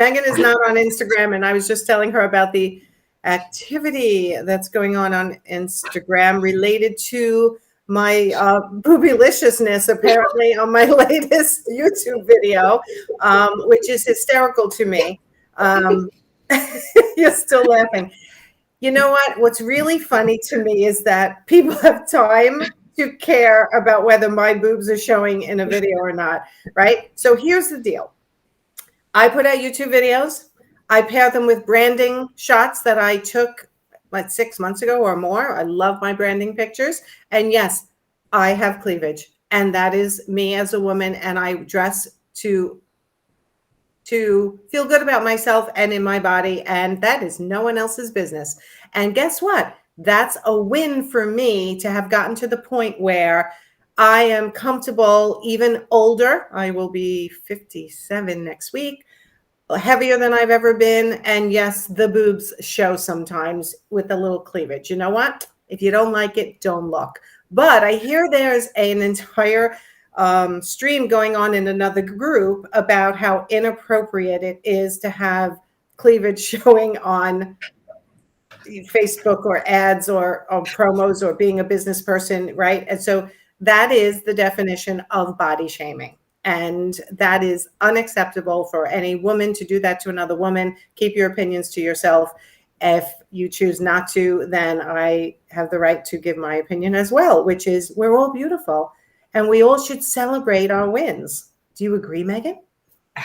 Megan is not on Instagram, and I was just telling her about the activity that's going on Instagram related to my boobyliciousness, apparently, on my latest YouTube video, which is hysterical to me. Um, you're still laughing. You know what? What's really funny to me is that people have time to care about whether my boobs are showing in a video or not, right? So here's the deal. I put out YouTube videos. I pair them with branding shots that I took like 6 months ago or more. I love my branding pictures. And yes, I have cleavage. And that is me as a woman. And I dress to feel good about myself and in my body. And that is no one else's business. And guess what? That's a win for me to have gotten to the point where I am comfortable, even older. I will be 57 next week, heavier than I've ever been. And yes, the boobs show sometimes with a little cleavage. You know what? If you don't like it, don't look. But I hear there's an entire stream going on in another group about how inappropriate it is to have cleavage showing on Facebook or ads or promos or being a business person, right? And so that is the definition of body shaming. And that is unacceptable for any woman to do that to another woman. Keep your opinions to yourself. If you choose not to, then I have the right to give my opinion as well, which is we're all beautiful and we all should celebrate our wins. Do you agree, Megan?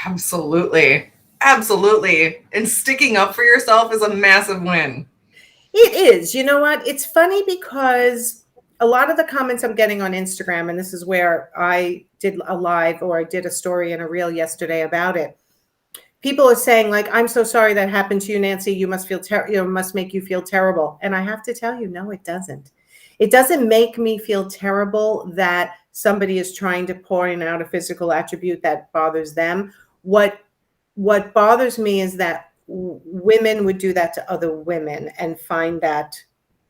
Absolutely. Absolutely. And sticking up for yourself is a massive win. It is. You know what? It's funny because a lot of the comments I'm getting on Instagram, and this is where I did a live or I did a story and a reel yesterday about it. People are saying, like, I'm so sorry that happened to you, Nancy. You must feel must make you feel terrible. And I have to tell you, no, it doesn't. It doesn't make me feel terrible that somebody is trying to point out a physical attribute that bothers them. What bothers me is that women would do that to other women and find that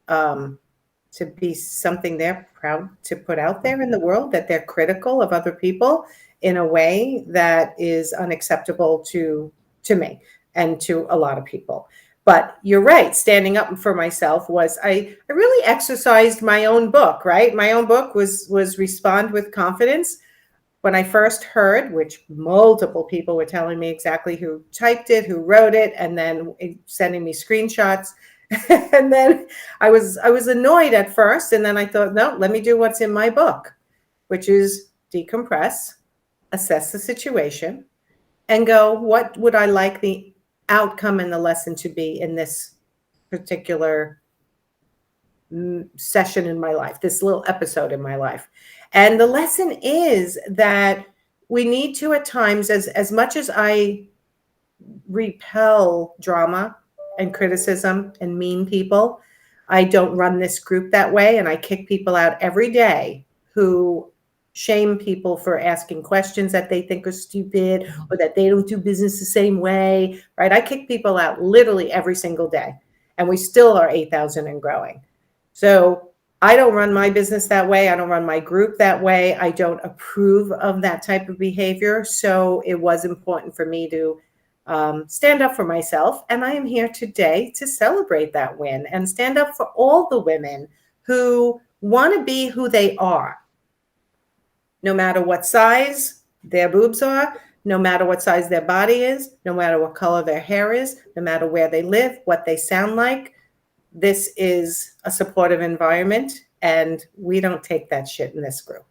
to be something they're proud to put out there in the world, that they're critical of other people in a way that is unacceptable to me and to a lot of people. But you're right, standing up for myself was, I really exercised my own book, right? My own book was Respond with Confidence. When I first heard, which multiple people were telling me exactly who typed it, who wrote it, and then sending me screenshots. And then I was annoyed at first. And then I thought, no, let me do what's in my book, which is decompress, assess the situation, and go, what would I like the outcome and the lesson to be in this particular session in my life, this little episode in my life. And the lesson is that we need to, at times, as much as I repel drama and criticism and mean people, I don't run this group that way. And I kick people out every day who shame people for asking questions that they think are stupid or that they don't do business the same way, right? I kick people out literally every single day. And we still are 8,000 and growing. So I don't run my business that way. I don't run my group that way. I don't approve of that type of behavior. So it was important for me to stand up for myself. And I am here today to celebrate that win and stand up for all the women who want to be who they are, no matter what size their boobs are, no matter what size their body is, no matter what color their hair is, no matter where they live, what they sound like. This is a supportive environment, and we don't take that shit in this group.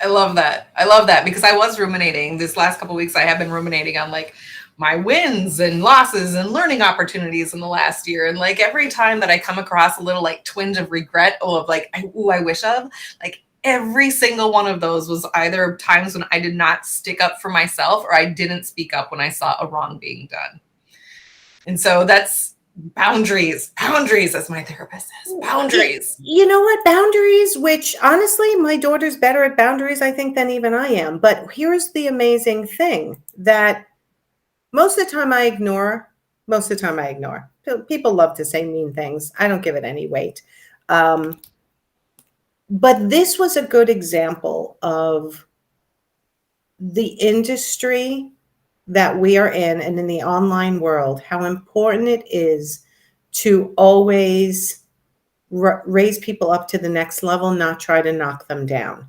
I love that. I love that because I was ruminating this last couple of weeks. I have been ruminating on like my wins and losses and learning opportunities in the last year. And like every time that I come across a little like twinge of regret of like, I wish of, like every single one of those was either times when I did not stick up for myself or I didn't speak up when I saw a wrong being done. And so that's boundaries, as my therapist says, boundaries. You know what? Boundaries, which honestly, my daughter's better at boundaries, I think, than even I am. But here's the amazing thing that most of the time I ignore. People love to say mean things. I don't give it any weight. But this was a good example of the industry that we are in and in the online world, how important it is to always raise people up to the next level, not try to knock them down.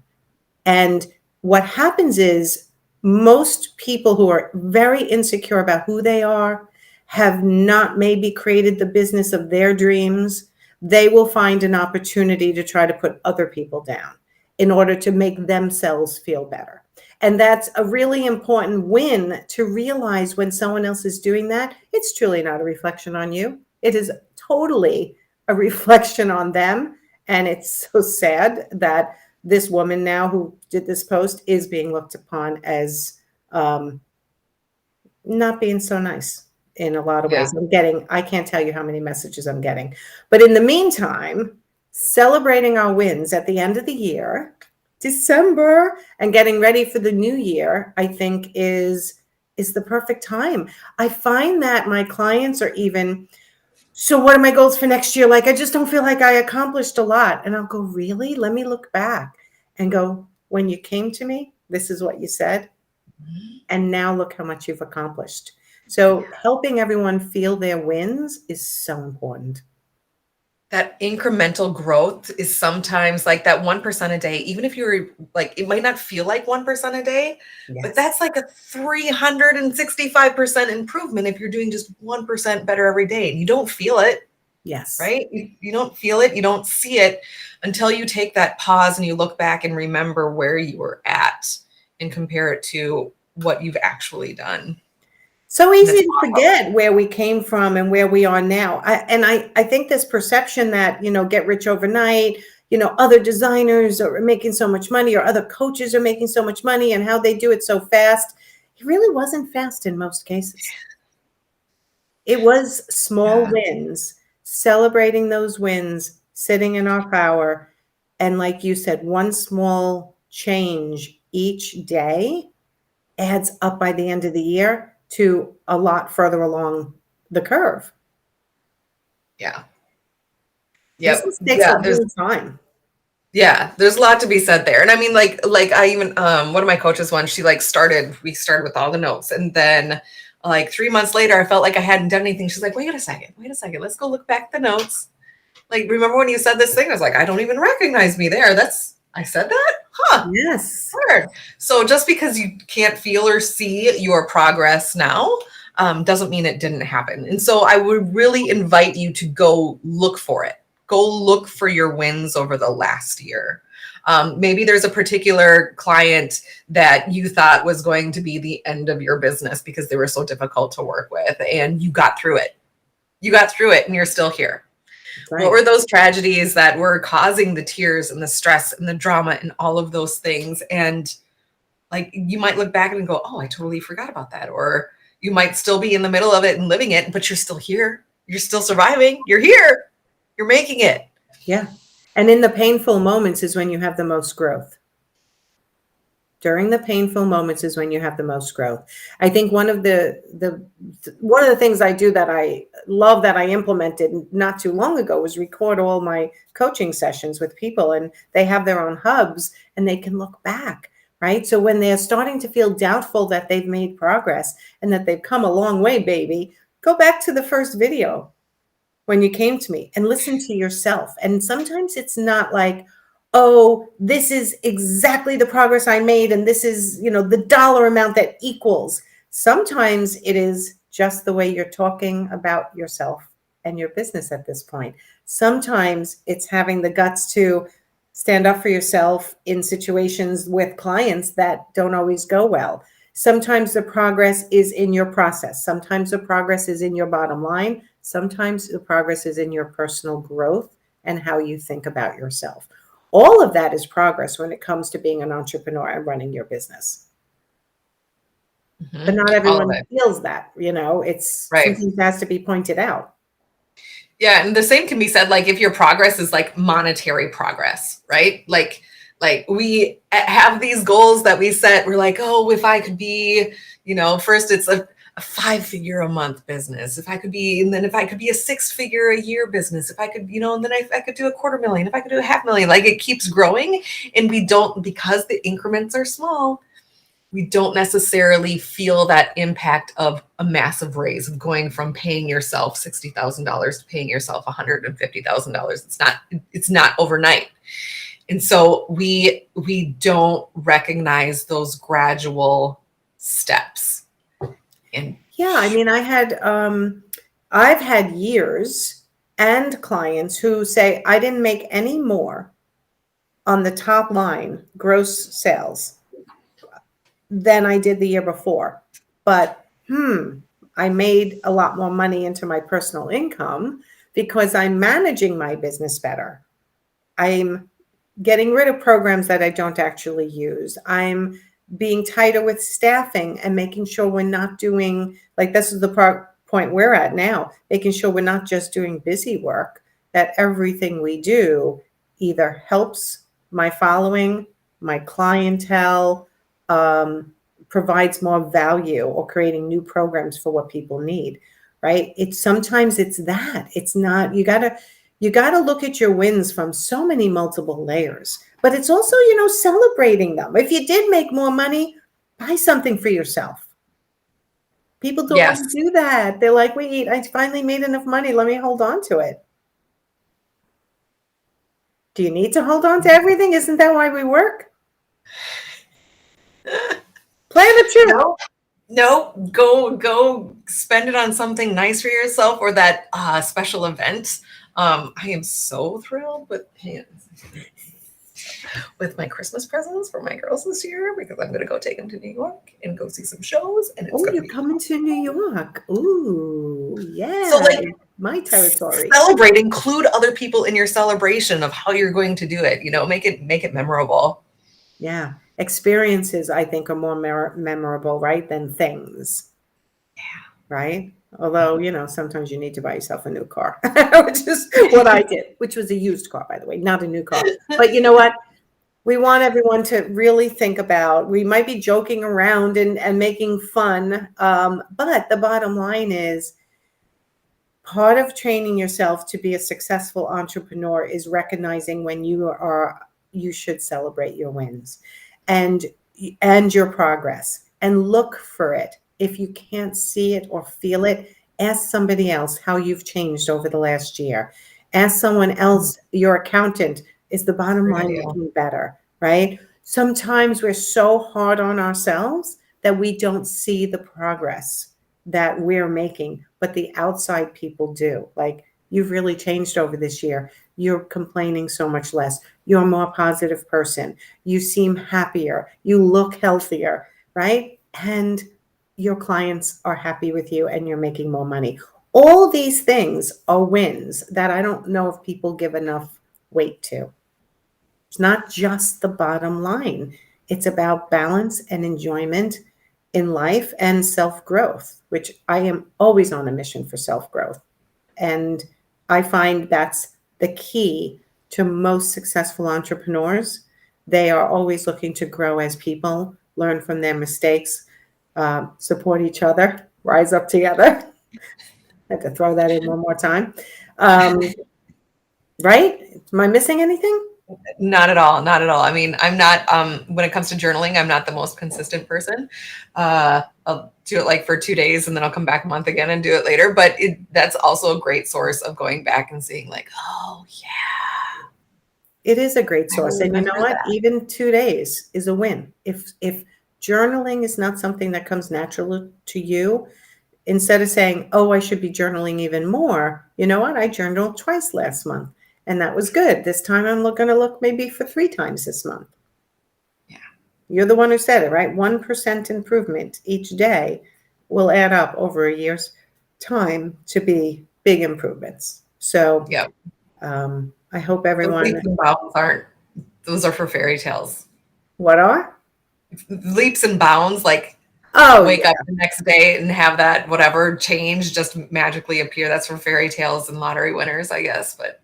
And what happens is most people who are very insecure about who they are have not maybe created the business of their dreams. They will find an opportunity to try to put other people down in order to make themselves feel better. And that's a really important win to realize when someone else is doing that. It's truly not a reflection on you. It is totally a reflection on them. And it's so sad that this woman now who did this post is being looked upon as not being so nice in a lot of Yeah. ways. I can't tell you how many messages I'm getting. But in the meantime, celebrating our wins at the end of the year, December, and getting ready for the new year, I think is the perfect time. I find that my clients are even, so what are my goals for next year? Like, I just don't feel like I accomplished a lot. And I'll go, really? Let me look back and go, when you came to me, this is what you said. And now look how much you've accomplished. So helping everyone feel their wins is so important. That incremental growth is sometimes like that 1% a day, even if you're like, it might not feel like 1% a day, but Yes. that's like a 365% improvement if you're doing just 1% better every day. And you don't feel it, Yes. right? You don't feel it, you don't see it until you take that pause and you look back and remember where you were at and compare it to what you've actually done. So easy to forget where we came from and where we are now. I think this perception that, get rich overnight, other designers are making so much money or other coaches are making so much money and how they do it so fast. It really wasn't fast in most cases. It was small wins, celebrating those wins, sitting in our power. And like you said, one small change each day adds up by the end of the year to a lot further along the curve. Yeah. Yep. Business takes a long time. Yeah, there's a lot to be said there. And I mean, like I even one of my coaches once, she like we started with all the notes, and then like 3 months later, I felt like I hadn't done anything. She's like, wait a second, let's go look back at the notes. Like, remember when you said this thing? I was like, I don't even recognize me there. I said that? Huh. Yes. Weird. So just because you can't feel or see your progress now, doesn't mean it didn't happen. And so I would really invite you to go look for it. Go look for your wins over the last year. Maybe there's a particular client that you thought was going to be the end of your business because they were so difficult to work with, and you got through it. You got through it and you're still here. Right. What were those tragedies that were causing the tears and the stress and the drama and all of those things? And like, you might look back and go, oh, I totally forgot about that. Or you might still be in the middle of it and living it, but you're still here. You're still surviving. You're here. You're making it. Yeah. And in the painful moments is when you have the most growth. During the painful moments is when you have the most growth. I think one of the things I do that I love that I implemented not too long ago was record all my coaching sessions with people, and they have their own hubs and they can look back, right? So when they're starting to feel doubtful that they've made progress and that they've come a long way, baby, go back to the first video when you came to me and listen to yourself. And sometimes it's not like, oh, this is exactly the progress I made, and this is, the dollar amount that equals. Sometimes it is just the way you're talking about yourself and your business at this point. Sometimes it's having the guts to stand up for yourself in situations with clients that don't always go well. Sometimes the progress is in your process. Sometimes the progress is in your bottom line. Sometimes the progress is in your personal growth and how you think about yourself. All of that is progress when it comes to being an entrepreneur and running your business. Mm-hmm. But not everyone feels that, it's right. Something has to be pointed out. Yeah. And the same can be said, like, if your progress is like monetary progress, right? Like we have these goals that we set. We're like, oh, if I could be, first it's a 5-figure a month business. And then if I could be a 6-figure a year business, if I could, and then if I could do $250,000, if I could do $500,000, like, it keeps growing. And we don't, because the increments are small, we don't necessarily feel that impact of a massive raise, of going from paying yourself $60,000 to paying yourself $150,000. It's not overnight. And so we don't recognize those gradual steps. And yeah, I mean, I've had years and clients who say, I didn't make any more on the top line gross sales than I did the year before. But I made a lot more money into my personal income because I'm managing my business better. I'm getting rid of programs that I don't actually use. I'm being tighter with staffing and making sure we're not doing, like, this is the point we're at now, making sure we're not just doing busy work, that everything we do either helps my following, my clientele, provides more value, or creating new programs for what people need, right? Sometimes it's that. It's not, you gotta look at your wins from so many multiple layers, but it's also, celebrating them. If you did make more money, buy something for yourself. People don't want to do that. They're like, wait, I finally made enough money. Let me hold on to it. Do you need to hold on to everything? Isn't that why we work? Plan the truth. No, go spend it on something nice for yourself, or that special event. I am so thrilled with my Christmas presents for my girls this year, because I'm going to go take them to New York and go see some shows. And you're coming to New York. Ooh, yeah. So, like, my territory. Celebrate, include other people in your celebration of how you're going to do it. Make it memorable. Yeah. Experiences, I think, are more memorable, right, than things. Yeah. Right? Although, sometimes you need to buy yourself a new car, which is what I did, which was a used car, by the way, not a new car. But you know what? We want everyone to really think about, we might be joking around and making fun, but the bottom line is, part of training yourself to be a successful entrepreneur is recognizing when you should celebrate your wins and your progress, and look for it. If you can't see it or feel it, ask somebody else how you've changed over the last year. Ask someone else, your accountant, is the bottom line making better, right? Sometimes we're so hard on ourselves that we don't see the progress that we're making, but the outside people do. Like, you've really changed over this year. You're complaining so much less. You're a more positive person. You seem happier. You look healthier, right? And your clients are happy with you, and you're making more money. All these things are wins that I don't know if people give enough weight to. It's not just the bottom line. It's about balance and enjoyment in life and self-growth, which I am always on a mission for self-growth. And I find that's the key to most successful entrepreneurs. They are always looking to grow as people, learn from their mistakes, support each other, rise up together. I have to throw that in one more time. Right? Am I missing anything? Not at all. Not at all. I mean, I'm not, when it comes to journaling, I'm not the most consistent person. I'll do it like for 2 days, and then I'll come back a month again and do it later. But that's also a great source of going back and seeing, like, oh yeah. It is a great source. And you know what? Even 2 days is a win. If journaling is not something that comes natural to you, instead of saying, oh, I should be journaling even more, you know what? I journaled twice last month, and that was good. This time I'm going to look maybe for 3 times this month. Yeah. You're the one who said it, right? 1% improvement each day will add up over a year's time to be big improvements. So yeah. I hope everyone. Leaps and bounds those are for fairy tales. What are? Leaps and bounds, like, wake up the next day and have that whatever change just magically appear. That's for fairy tales and lottery winners, I guess. But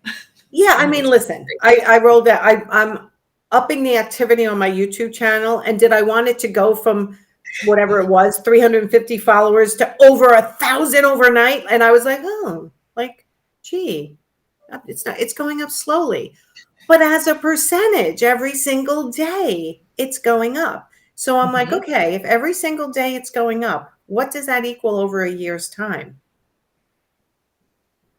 yeah, I mean, listen, I rolled out. I'm upping the activity on my YouTube channel, and did I want it to go from whatever it was, 350 followers to over 1,000 overnight? And I was like, oh, like, gee, it's going up slowly, but as a percentage every single day, it's going up. So I'm like, Mhm. okay, if every single day it's going up, what does that equal over a year's time?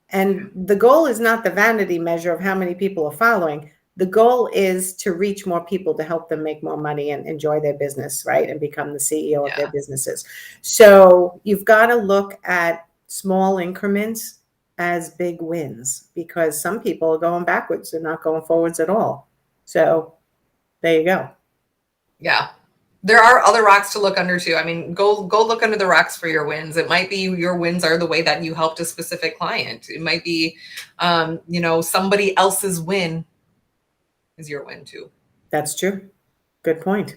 And the goal is not the vanity measure of how many people are following. The goal is to reach more people to help them make more money and enjoy their business, right? And become the CEO of their Yeah. businesses. So you've got to look at small increments as big wins, because some people are going backwards. They're not going forwards at all. So there you go. Yeah. There are other rocks to look under too. I mean, go look under the rocks for your wins. It might be your wins are the way that you helped a specific client. It might be, somebody else's win is your win too. That's true. Good point.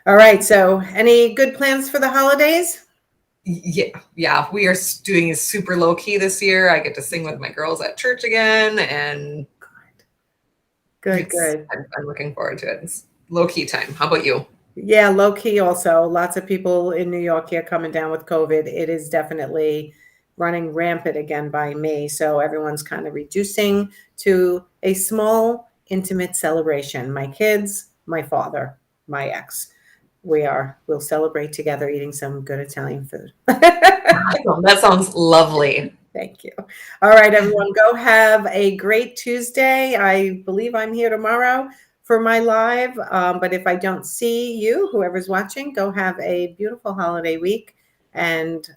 All right. So any good plans for the holidays? Yeah. We are doing it super low key this year. I get to sing with my girls at church again, and Good, good. I'm looking forward to it. It's low key time. How about you? Yeah, low key also. Lots of people in New York here coming down with COVID. It is definitely running rampant again by May. So everyone's kind of reducing to a small, intimate celebration. My kids, my father, my ex. We'll celebrate together eating some good Italian food. Awesome. That sounds lovely. Thank you. All right, everyone, go have a great Tuesday. I believe I'm here tomorrow for my live. But if I don't see you, whoever's watching, go have a beautiful holiday week, and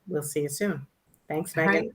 we'll see you soon. Thanks, All Megan. right.